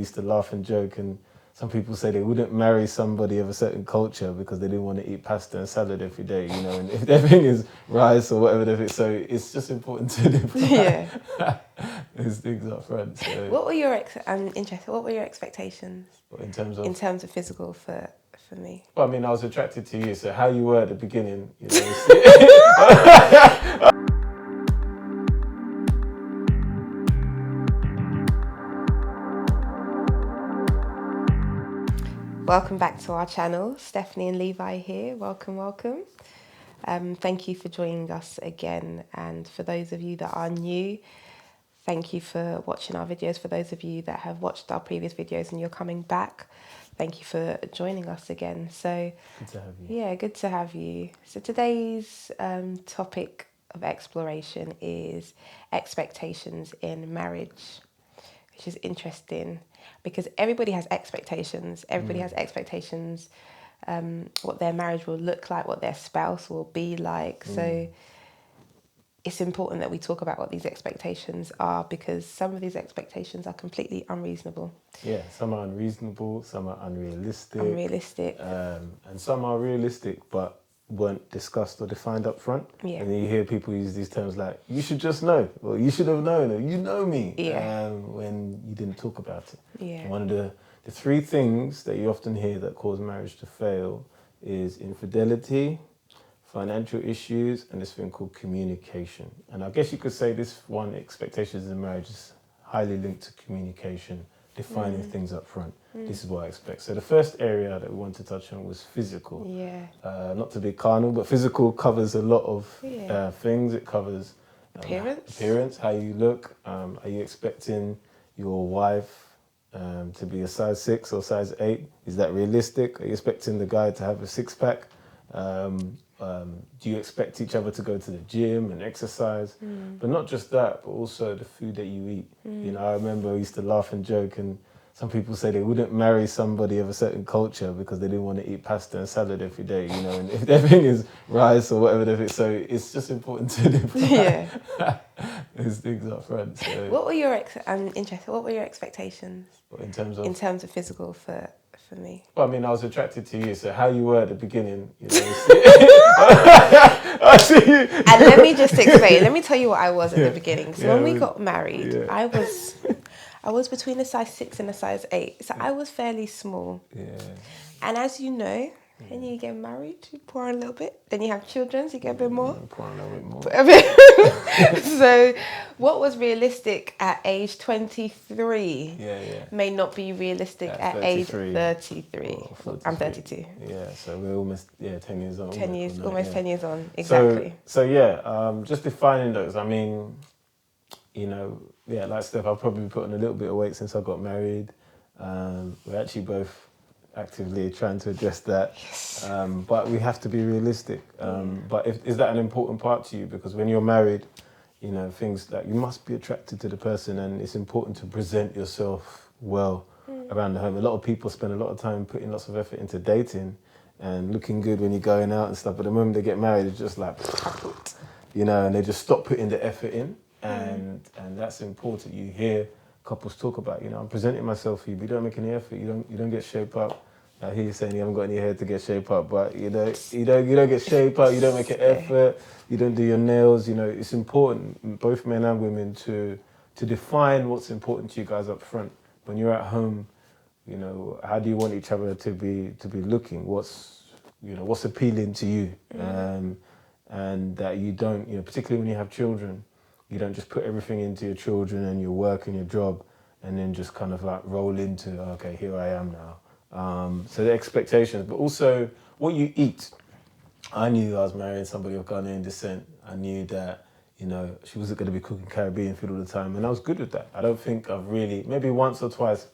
used to laugh and joke, and some people say they wouldn't marry somebody of a certain culture because they didn't want to eat pasta and salad every day, you know, and if their thing is rice or whatever, so it's just important to define those things up front. So. What were your I'm interested. What were your expectations in terms of physical for me? Well, I mean, I was attracted to you, so how you were at the beginning, you know. Welcome back to our channel. Stephanie and Levi here. Welcome, welcome. Thank you for joining us again. And for those of you that are new, thank you for watching our videos. For those of you that have watched our previous videos and you're coming back, thank you for joining us again. So, good to have you. Yeah, good to have you. So today's topic of exploration is expectations in marriage, which is interesting because everybody has expectations. Everybody has expectations, what their marriage will look like, what their spouse will be like. So it's important that we talk about what these expectations are, because some of these expectations are completely unreasonable. Yeah, some are unreasonable, some are unrealistic. And some are realistic but weren't discussed or defined up front. Yeah. And then you hear people use these terms like, you should just know, or you should have known, or you know me, when you didn't talk about it. Yeah. And one of the three things that you often hear that cause marriage to fail is infidelity, financial issues, and this thing called communication. And I guess you could say this one, expectations in marriage, is highly linked to communication, defining things up front. This is what I expect. So the first area that we want to touch on was physical. Yeah. Not to be carnal, but physical covers a lot of things. It covers appearance, how you look. Are you expecting your wife to be a size 6 or size 8? Is that realistic? Are you expecting the guy to have a 6-pack? Do you expect each other to go to the gym and exercise? But not just that, but also the food that you eat. You know, I remember I used to laugh and joke, and some people say they wouldn't marry somebody of a certain culture because they didn't want to eat pasta and salad every day, you know, and if their thing is rice or whatever, so it's just important to define those things up front. So. What were your I'm interested. What were your expectations in terms of physical for me? Well, I mean, I was attracted to you, so how you were at the beginning, you know. I see you. And let me just explain. Let me tell you what I was at the beginning. So when we got married, I was between a size 6 and a size 8. So I was fairly small. Yeah. And as you know, when you get married, you pour a little bit. Then you have children, so you get a bit more. Pour a little bit more. So what was realistic at age 23 may not be realistic at age 33. I'm 32. Yeah, so we're almost 10 years on. 10 years, almost 10 years on, exactly. So just defining those, I mean, you know, like Steph, I've probably put on a little bit of weight since I got married. We're actually both actively trying to address that. Yes. But we have to be realistic. But is that an important part to you? Because when you're married, you know, things that you must be attracted to the person, and it's important to present yourself well around the home. A lot of people spend a lot of time putting lots of effort into dating and looking good when you're going out and stuff. But the moment they get married, it's just like, you know, and they just stop putting the effort in. And that's important. You hear couples talk about, you know, I'm presenting myself for you, but you don't make any effort. You don't get shaped up. I hear you saying you haven't got any hair to get shaped up, but you know, you don't get shaped up. You don't make an effort. You don't do your nails. You know, it's important, both men and women, to define what's important to you guys up front. When you're at home, you know, how do you want each other to be looking? What's appealing to you, and that you don't, you know, particularly when you have children. You don't just put everything into your children and your work and your job and then just kind of like roll into, okay, here I am now. So the expectations, but also what you eat. I knew I was marrying somebody of Ghanaian descent. I knew that, you know, she wasn't going to be cooking Caribbean food all the time, and I was good with that. I don't think I've really, maybe once or twice,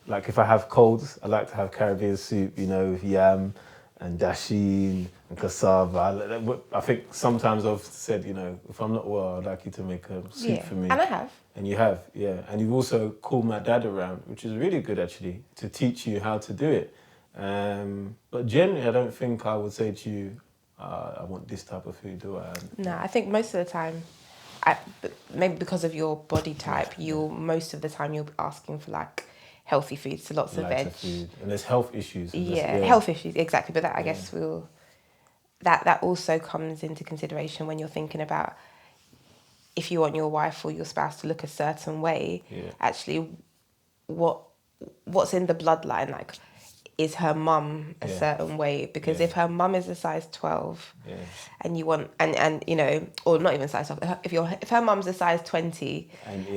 like if I have colds, I like to have Caribbean soup, you know, with yam and dasheen and cassava. I think sometimes I've said, you know, if I'm not well, I'd like you to make a soup for me. And I have. And you have, yeah. And you've also called my dad around, which is really good actually, to teach you how to do it. But generally, I don't think I would say to you, I want this type of food, do I? No, I think most of the time, maybe because of your body type, most of the time you'll be asking for like healthy foods, so lots of lighter veg. food, and there's health issues. And Yeah, health issues, exactly. But that I guess that also comes into consideration when you're thinking about if you want your wife or your spouse to look a certain way. Yeah. Actually, what's in the bloodline? Like, is her mum a certain way? Because if her mum is a size 12, and you want and you know, or not even size 12, if her mum's a size 20,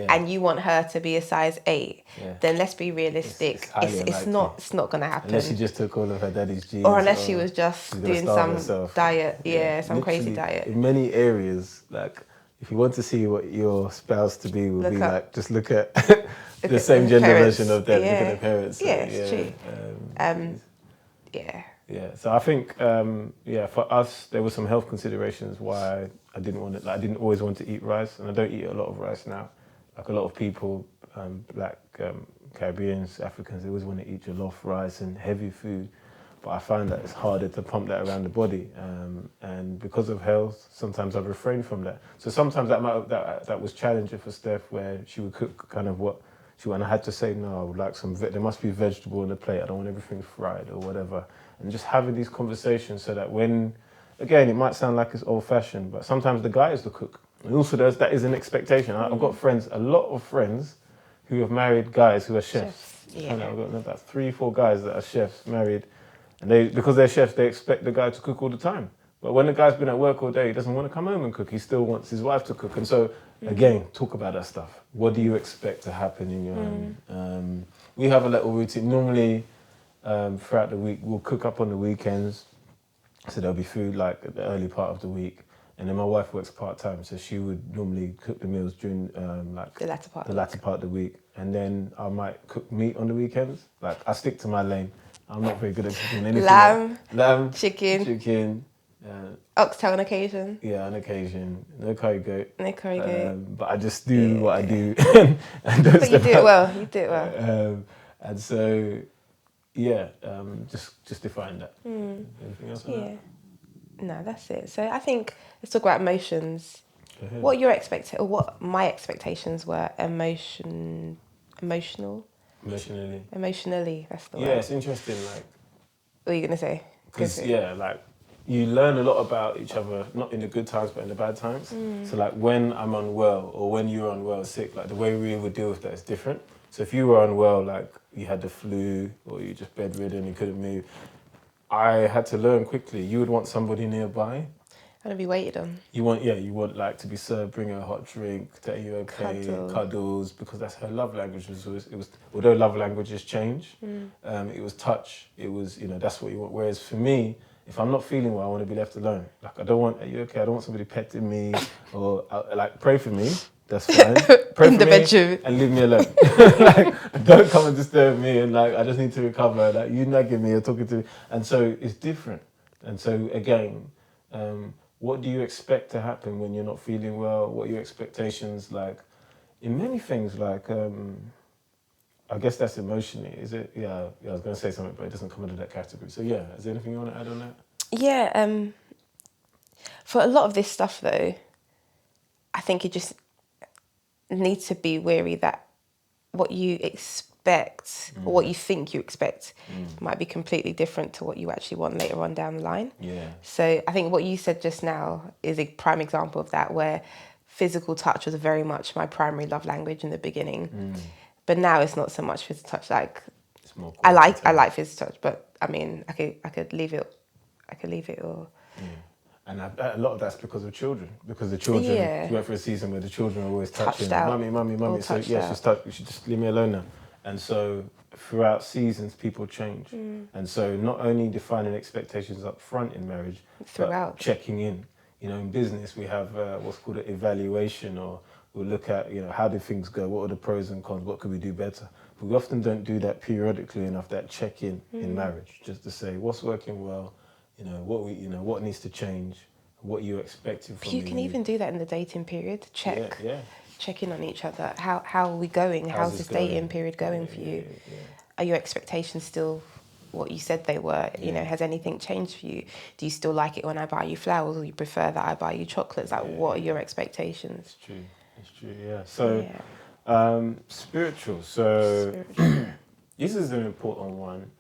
and you want her to be a size 8, then let's be realistic. It's not gonna happen. Unless she just took all of her daddy's genes, or unless she was just doing some diet, some crazy diet. In many areas, like if you want to see what your spouse to be will be like, just look at the same gender version of them. Look at the parents. Yeah, it's true. Yeah. So I think, for us, there were some health considerations why I didn't want to. Like, I didn't always want to eat rice, and I don't eat a lot of rice now. Like a lot of people, black Caribbeans, Africans, they always want to eat jollof rice and heavy food. But I find that it's harder to pump that around the body, and because of health, sometimes I've refrained from that. So sometimes that was challenging for Steph, where she would cook kind of what she wanted. I had to say no. I would like there must be vegetable on the plate. I don't want everything fried or whatever. And just having these conversations so that when, again, it might sound like it's old-fashioned, but sometimes the guy is the cook. And also that is an expectation. I've got a lot of friends who have married guys who are chefs. Yeah. I've got about 3-4 guys that are chefs married. And because they're chefs, they expect the guy to cook all the time. But when the guy's been at work all day, he doesn't want to come home and cook. He still wants his wife to cook. And so, again, talk about that stuff. What do you expect to happen in your home? We have a little routine. Normally, throughout the week, we'll cook up on the weekends. So there'll be food like at the early part of the week. And then my wife works part-time, so she would normally cook the meals during the latter part of the week. And then I might cook meat on the weekends. Like, I stick to my lane. I'm not very good at cooking anything. Lamb, chicken. Oxtail on occasion. Yeah, on occasion. No curry goat. But I just do what I do. And don't but you do it well. You do it well. And so, just define that. Anything else on that? No, that's it. So I think let's talk about emotions. What your what my expectations were emotionally. That's the word. Yeah, it's interesting. Like, what are you gonna say? Because you learn a lot about each other, not in the good times, but in the bad times. So like when I'm unwell or when you're unwell, sick, like the way we would deal with that is different. So if you were unwell, like you had the flu or you just bedridden, you couldn't move, I had to learn quickly. You would want somebody nearby. And to be waited on. You want like to be served, bring her a hot drink, tell you okay, cuddles, because that's her love language. It was although love languages change, it was touch. It was that's what you want. Whereas for me, if I'm not feeling well, I want to be left alone. Like I don't want. Are you okay? I don't want somebody petting me or like pray for me. That's fine. Pray in for the bedroom and leave me alone. Like don't come and disturb me. And like I just need to recover. Like you nagging me or talking to me. And so it's different. And so again. What do you expect to happen when you're not feeling well? What are your expectations like? In many things, like, I guess that's emotionally, is it? Yeah, I was going to say something, but it doesn't come under that category. So yeah, is there anything you want to add on that? Yeah, for a lot of this stuff though, I think you just need to be wary that what you expect or what you think you expect might be completely different to what you actually want later on down the line. Yeah. So I think what you said just now is a prime example of that, where physical touch was very much my primary love language in the beginning, but now it's not so much physical touch. Like it's more I like physical touch, but I mean I could leave it or. And a lot of that's because of children. Because the children, we went for a season where the children are always touching. Mummy. So you should just leave me alone now. And so throughout seasons, people change. And so not only defining expectations up front in marriage, but checking in. In business, we have what's called an evaluation, or we'll look at, how do things go? What are the pros and cons? What could we do better? But we often don't do that periodically enough, that check-in in marriage, just to say what's working well, what needs to change, what you're expecting from me. You can even do that in the dating period. Check in on each other. How are we going? How's this dating period going for you? Are your expectations still what you said they were? Has anything changed for you? Do you still like it when I buy you flowers, or you prefer that I buy you chocolates? Like, what are your expectations? It's true, yeah. So, spiritual. So, This is an important one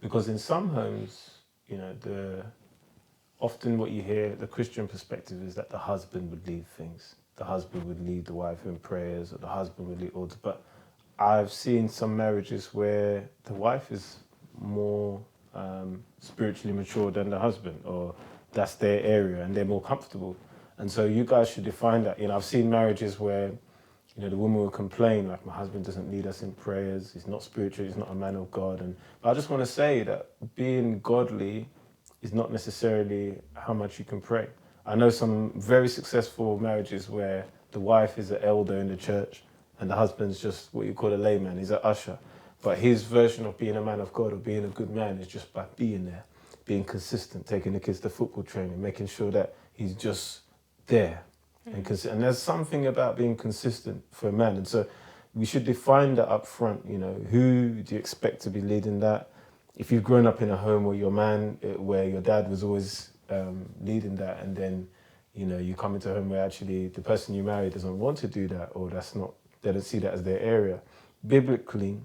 because in some homes, often what you hear, the Christian perspective is that the husband would lead things. The husband would lead the wife in prayers, or the husband would lead all. But I've seen some marriages where the wife is more spiritually mature than the husband, or that's their area and they're more comfortable. And so you guys should define that. I've seen marriages where, the woman will complain, like, my husband doesn't lead us in prayers, he's not spiritual, he's not a man of God. But I just want to say that being godly is not necessarily how much you can pray. I know some very successful marriages where the wife is an elder in the church and the husband's just what you call a layman, he's an usher. But his version of being a man of God or being a good man is just by being there, being consistent, taking the kids to football training, making sure that he's just there. And there's something about being consistent for a man. And so we should define that up front, who do you expect to be leading that? If you've grown up in a home where where your dad was always leading that, and then, you come into a home where actually the person you marry doesn't want to do that, or they don't see that as their area. Biblically,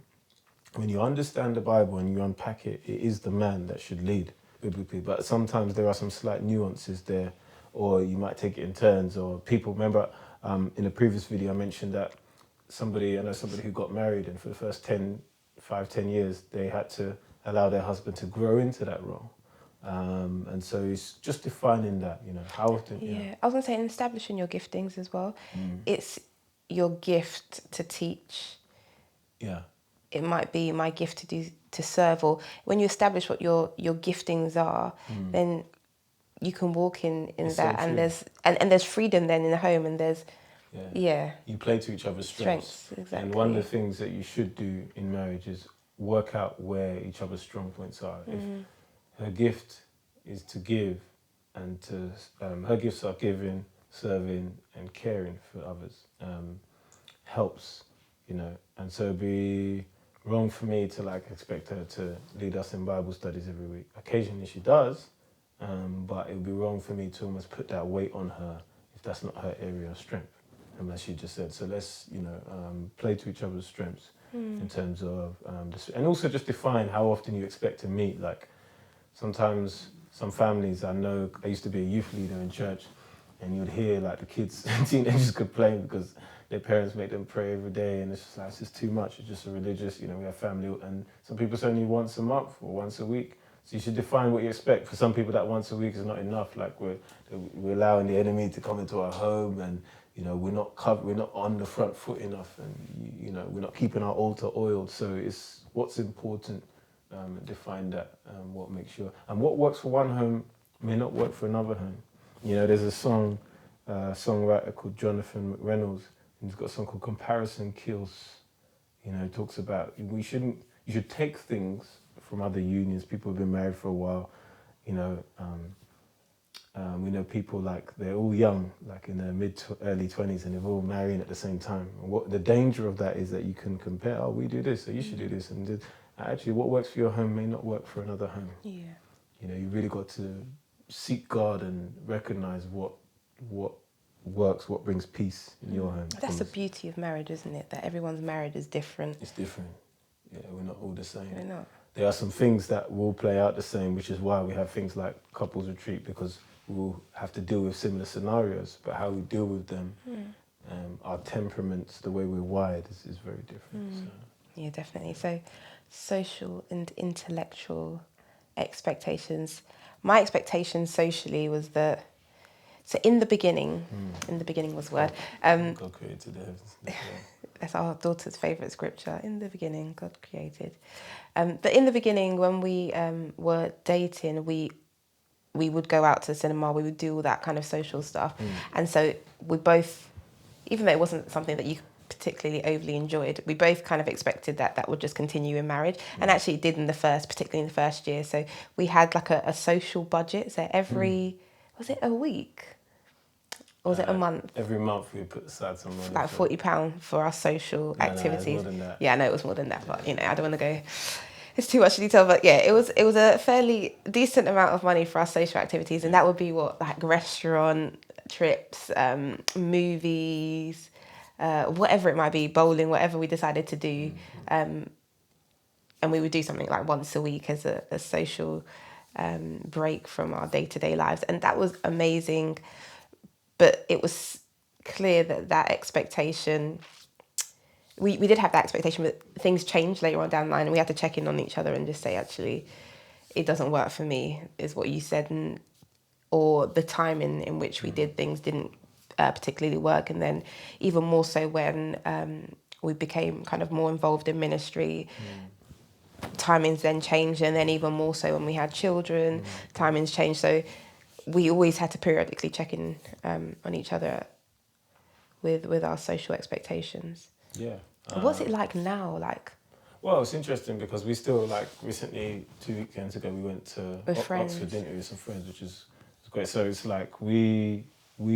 when you understand the Bible and you unpack it, it is the man that should lead biblically. But sometimes there are some slight nuances there, or you might take it in turns, or people. Remember, in a previous video, I mentioned that I know somebody who got married, and for the first 10 years, they had to allow their husband to grow into that role. And so it's just defining that, how often. Yeah, I was going to say, in establishing your giftings as well, it's your gift to teach. Yeah. It might be my gift to serve, or when you establish what your giftings are, then you can walk in It's that, so and true. there's freedom then in the home, and there's You play to each other's strengths. Exactly. And one of the things that you should do in marriage is work out where each other's strong points are. If her gift is to give, and her gifts are giving, serving, and caring for others, helps, and so it'd be wrong for me to expect her to lead us in Bible studies every week. Occasionally she does, but it would be wrong for me to almost put that weight on her if that's not her area of strength. And as she just said, so let's play to each other's strengths in terms of and also just define how often you expect to meet. Like, sometimes some families, I know, I used to be a youth leader in church, and you'd hear the kids and teenagers complain because their parents make them pray every day, and it's just too much. It's just a religious, we have family, and some people it's only once a month or once a week. So you should define what you expect. For some people, that once a week is not enough. Like, we're allowing the enemy to come into our home, and we're not on the front foot enough, and we're not keeping our altar oiled. So it's what's important. Define that, what makes sure, and what works for one home may not work for another home. There's a songwriter called Jonathan McReynolds, and he's got a song called "Comparison Kills." It talks about you should take things from other unions. People have been married for a while. We know people they're all young, in their early 20s, and they're all marrying at the same time. And what the danger of that is that you can compare. Oh, we do this, so you should do this, and actually, what works for your home may not work for another home. Yeah. You really got to seek God and recognize what works, what brings peace in your home. That's the beauty of marriage, isn't it? That everyone's marriage is different. It's different. Yeah, we're not all the same. We're not. There are some things that will play out the same, which is why we have things like couples retreat, because we'll have to deal with similar scenarios, but how we deal with them, our temperaments, the way we're wired is very different. So. Yeah, definitely. So social and intellectual expectations. My expectation socially was that, so in the beginning was the word. God created the heavens. That's our daughter's favourite scripture. In the beginning, God created. But in the beginning, when we were dating, we would go out to the cinema, we would do all that kind of social stuff. And so we both, even though it wasn't something that you particularly overly enjoyed, we both kind of expected that would just continue in marriage. And actually it did particularly in the first year. So we had a social budget. So every, was it a week? Or was it a month? Every month we put aside some money. Like £40 for our social activities. No, more than that. Yeah, I know it was more than that, but I don't want to go, it's too much detail, but yeah, it was a fairly decent amount of money for our social activities, and that would be restaurant trips, movies, whatever it might be, bowling, whatever we decided to do. and we would do something like once a week as a social break from our day-to-day lives, and that was amazing. But it was clear that expectation, we did have that expectation, but things changed later on down the line, and we had to check in on each other and just say, actually, it doesn't work for me, is what you said, or the time in which we did things didn't particularly work. And then even more so when we became kind of more involved in ministry, timings then changed, and then even more so when we had children, timings changed. So we always had to periodically check in on each other with our social expectations. Yeah. What's it like now? Well, it's interesting because we still, like, recently, 2 weekends ago, we went to With friends. Oxford, didn't we, with some friends, which is great. So it's like we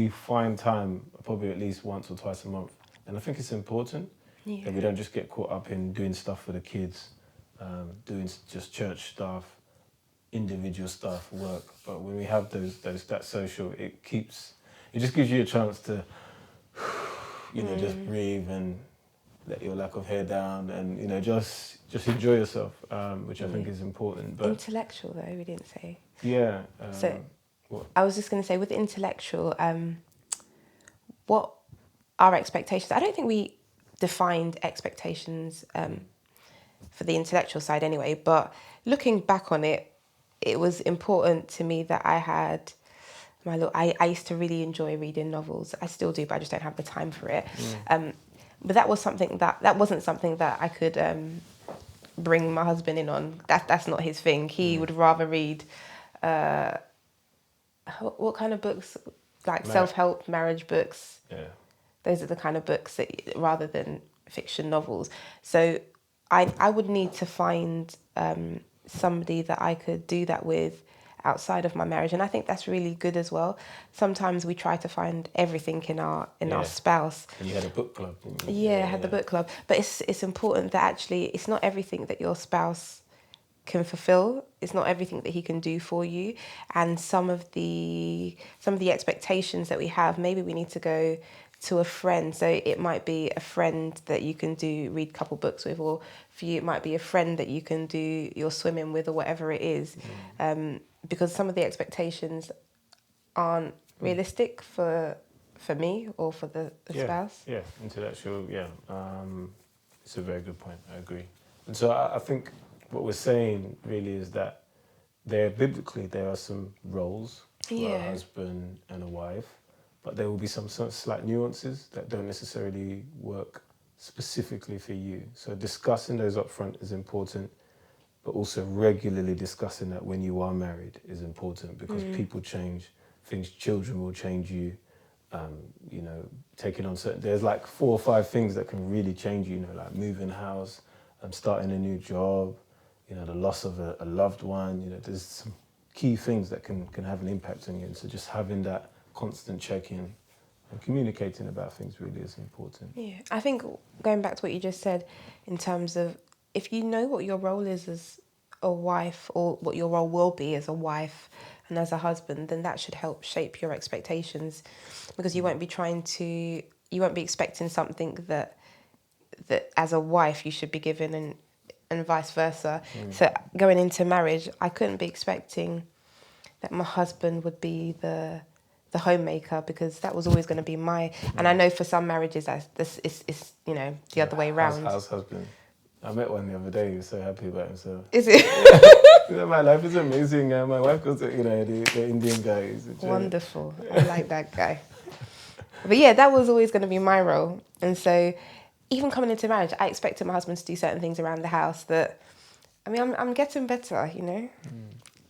find time probably at least once or twice a month, and I think it's important that we don't just get caught up in doing stuff for the kids, doing just church stuff, individual stuff, work. But when we have that social, it just gives you a chance to, just breathe and let your lack of hair down, and just enjoy yourself, which I think is important. But Intellectual though, we didn't say. Yeah. So what? I was just going to say, with intellectual, what are expectations? I don't think we defined expectations for the intellectual side anyway, but looking back on it, it was important to me that I had I used to really enjoy reading novels. I still do, but I just don't have the time for it. But that was something that wasn't something that I could bring my husband in on. That's not his thing. He would rather read what kind of books, like self-help, marriage books. Yeah. Those are the kind of books that, rather than fiction novels. So I would need to find somebody that I could do that with outside of my marriage, and I think that's really good as well. Sometimes we try to find everything in our spouse. And you had a book club, didn't you? Yeah, I had the book club, but it's important that actually it's not everything that your spouse can fulfill. It's not everything that he can do for you, and some of the expectations that we have, maybe we need to go to a friend. So it might be a friend that you can read a couple books with, or for you it might be a friend that you can do your swimming with, or whatever it is, because some of the expectations aren't realistic for me or for the spouse. Yeah, intellectual. Yeah, it's a very good point. I agree. And so I think what we're saying really is that biblically there are some roles for a husband and a wife, but there will be some slight nuances that don't necessarily work specifically for you. So discussing those up front is important, but also regularly discussing that when you are married is important, because people change, children will change you, taking on there's like 4 or 5 things that can really change you, like moving house, starting a new job, the loss of a loved one, there's some key things that can have an impact on you. And so just having that constant check-in and communicating about things really is important. Yeah, I think going back to what you just said, in terms of if you know what your role is as a wife, or what your role will be as a wife and as a husband, then that should help shape your expectations, because you won't be expecting something that as a wife you should be given, and vice versa. So going into marriage, I couldn't be expecting that my husband would be the homemaker, because that was always going to be and I know for some marriages this is the other way around. House husband. I met one the other day. He was so happy about himself. Is it? My life is amazing. My wife goes to the Indian guy. Wonderful. I like that guy. But yeah, that was always going to be my role. And so even coming into marriage, I expected my husband to do certain things around the house that, I'm getting better,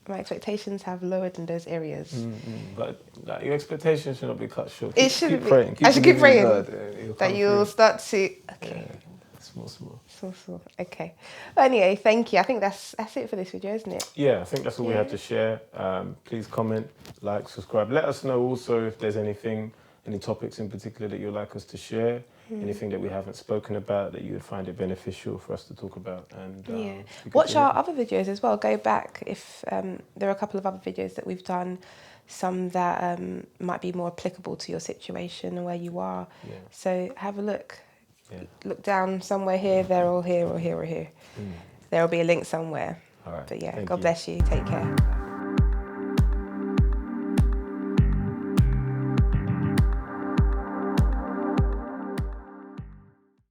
My expectations have lowered in those areas. But your expectations should not be cut short. It shouldn't be. Praying. I should keep praying God, that you'll start to. Okay. Yeah. Small. Okay. Well, anyway, thank you. I think that's it for this video, isn't it? Yeah, I think that's all we had to share. Please comment, like, subscribe. Let us know also if there's any topics in particular that you'd like us to share. Anything that we haven't spoken about that you would find it beneficial for us to talk about. And watch our other videos as well. Go back if there are a couple of other videos that we've done, some that might be more applicable to your situation and where you are. Yeah. So have a look. Yeah. Look down somewhere here, there, or here, or here, or here. There will be a link somewhere. All right. But yeah, Thank God you. bless you. Take care.